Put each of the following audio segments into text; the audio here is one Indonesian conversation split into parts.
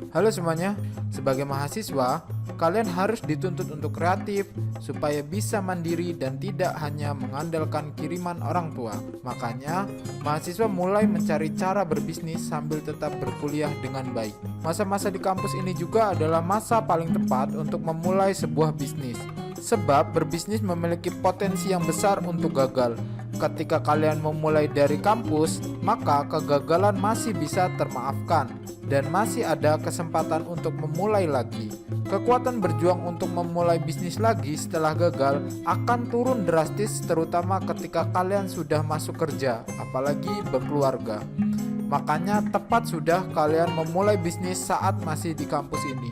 Halo semuanya, sebagai mahasiswa, kalian harus dituntut untuk kreatif supaya bisa mandiri dan tidak hanya mengandalkan kiriman orang tua. Makanya, mahasiswa mulai mencari cara berbisnis sambil tetap berkuliah dengan baik. Masa-masa di kampus ini juga adalah masa paling tepat untuk memulai sebuah bisnis. Sebab berbisnis memiliki potensi yang besar untuk gagal. Ketika kalian memulai dari kampus, maka kegagalan masih bisa termaafkan dan masih ada kesempatan untuk memulai lagi. Kekuatan berjuang untuk memulai bisnis lagi setelah gagal akan turun drastis, terutama ketika kalian sudah masuk kerja, apalagi berkeluarga. Makanya tepat sudah kalian memulai bisnis saat masih di kampus ini.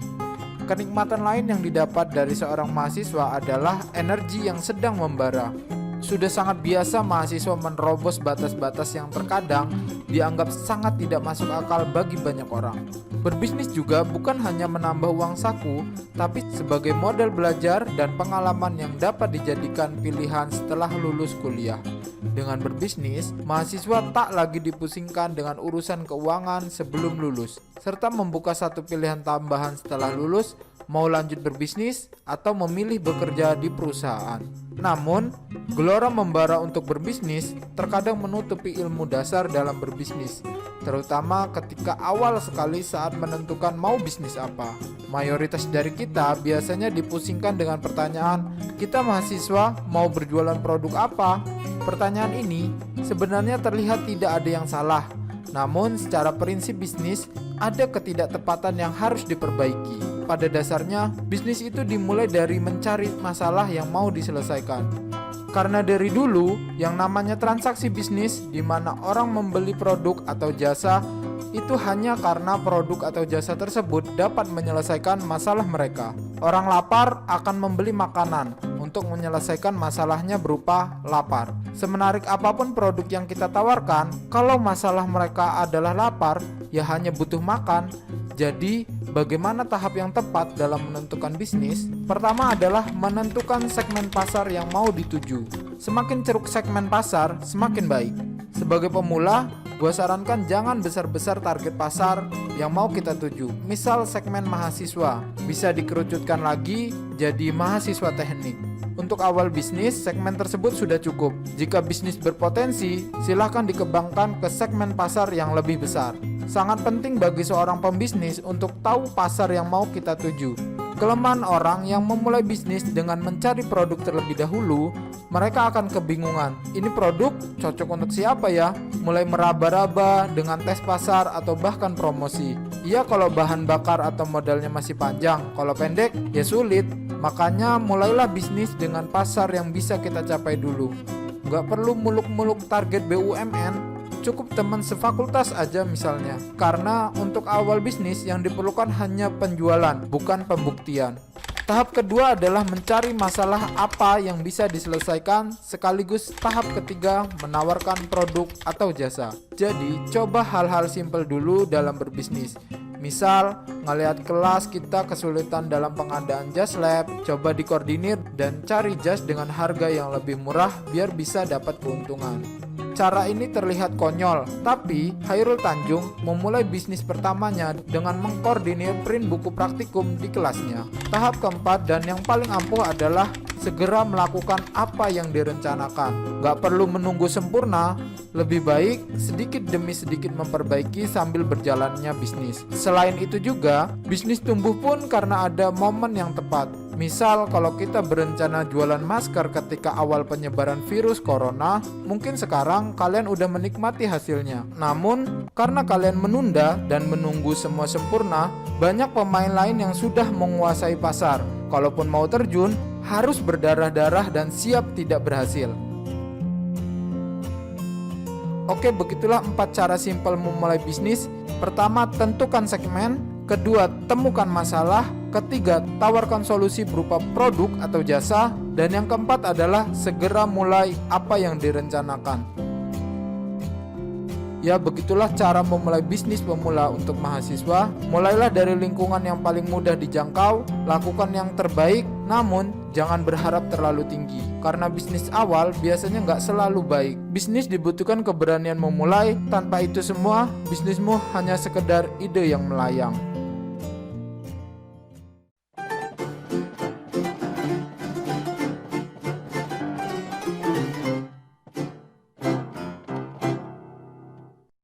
Kenikmatan lain yang didapat dari seorang mahasiswa adalah energi yang sedang membara. Sudah sangat biasa mahasiswa menerobos batas-batas yang terkadang dianggap sangat tidak masuk akal bagi banyak orang. Berbisnis juga bukan hanya menambah uang saku, tapi sebagai model belajar dan pengalaman yang dapat dijadikan pilihan setelah lulus kuliah. Dengan berbisnis, mahasiswa tak lagi dipusingkan dengan urusan keuangan sebelum lulus, serta membuka satu pilihan tambahan setelah lulus, mau lanjut berbisnis atau memilih bekerja di perusahaan. Namun, gelora membara untuk berbisnis terkadang menutupi ilmu dasar dalam berbisnis, terutama ketika awal sekali saat menentukan mau bisnis apa. Mayoritas dari kita biasanya dipusingkan dengan pertanyaan, kita mahasiswa mau berjualan produk apa? Pertanyaan ini sebenarnya terlihat tidak ada yang salah, namun secara prinsip bisnis ada ketidaktepatan yang harus diperbaiki. Pada dasarnya, bisnis itu dimulai dari mencari masalah yang mau diselesaikan. Karena dari dulu, yang namanya transaksi bisnis di mana orang membeli produk atau jasa itu hanya karena produk atau jasa tersebut dapat menyelesaikan masalah mereka. Orang lapar akan membeli makanan untuk menyelesaikan masalahnya berupa lapar. Semenarik apapun produk yang kita tawarkan, kalau masalah mereka adalah lapar, ya hanya butuh makan. Jadi, bagaimana tahap yang tepat dalam menentukan bisnis? Pertama adalah menentukan segmen pasar yang mau dituju. Semakin ceruk segmen pasar, semakin baik. Sebagai pemula, gue sarankan jangan besar-besar target pasar yang mau kita tuju. Misal segmen mahasiswa, bisa dikerucutkan lagi jadi mahasiswa teknik. Untuk awal bisnis, segmen tersebut sudah cukup. Jika bisnis berpotensi, silahkan dikembangkan ke segmen pasar yang lebih besar. Sangat penting bagi seorang pembisnis untuk tahu pasar yang mau kita tuju. Kelemahan orang yang memulai bisnis dengan mencari produk terlebih dahulu, mereka akan kebingungan. Ini produk cocok untuk siapa ya? Mulai meraba-raba dengan tes pasar atau bahkan promosi. Iya kalau bahan bakar atau modalnya masih panjang, kalau pendek ya sulit. Makanya mulailah bisnis dengan pasar yang bisa kita capai dulu. Nggak perlu muluk-muluk target BUMN, cukup teman sefakultas aja misalnya. Karena untuk awal bisnis yang diperlukan hanya penjualan, bukan pembuktian. Tahap kedua adalah mencari masalah apa yang bisa diselesaikan, sekaligus tahap ketiga menawarkan produk atau jasa. Jadi coba hal-hal simpel dulu dalam berbisnis. Misal, ngelihat kelas kita kesulitan dalam pengadaan jas lab, coba dikoordinir dan cari jas dengan harga yang lebih murah biar bisa dapat keuntungan. Cara ini terlihat konyol, tapi Hairul Tanjung memulai bisnis pertamanya dengan mengkoordinir print buku praktikum di kelasnya. Tahap keempat dan yang paling ampuh adalah segera melakukan apa yang direncanakan. Gak perlu menunggu sempurna, lebih baik sedikit demi sedikit memperbaiki sambil berjalannya bisnis. Selain itu juga, bisnis tumbuh pun karena ada momen yang tepat. Misal kalau kita berencana jualan masker ketika awal penyebaran virus corona, mungkin sekarang kalian udah menikmati hasilnya. Namun, karena kalian menunda dan menunggu semua sempurna, banyak pemain lain yang sudah menguasai pasar. Kalaupun mau terjun, harus berdarah-darah dan siap tidak berhasil. Oke, begitulah 4 cara simpel memulai bisnis. Pertama, tentukan segmen. Kedua, temukan masalah. Ketiga, tawarkan solusi berupa produk atau jasa. Dan yang keempat adalah segera mulai apa yang direncanakan. Ya, begitulah cara memulai bisnis pemula untuk mahasiswa. Mulailah dari lingkungan yang paling mudah dijangkau, lakukan yang terbaik, namun jangan berharap terlalu tinggi. Karena bisnis awal biasanya nggak selalu baik. Bisnis dibutuhkan keberanian memulai. Tanpa itu semua, bisnismu hanya sekedar ide yang melayang.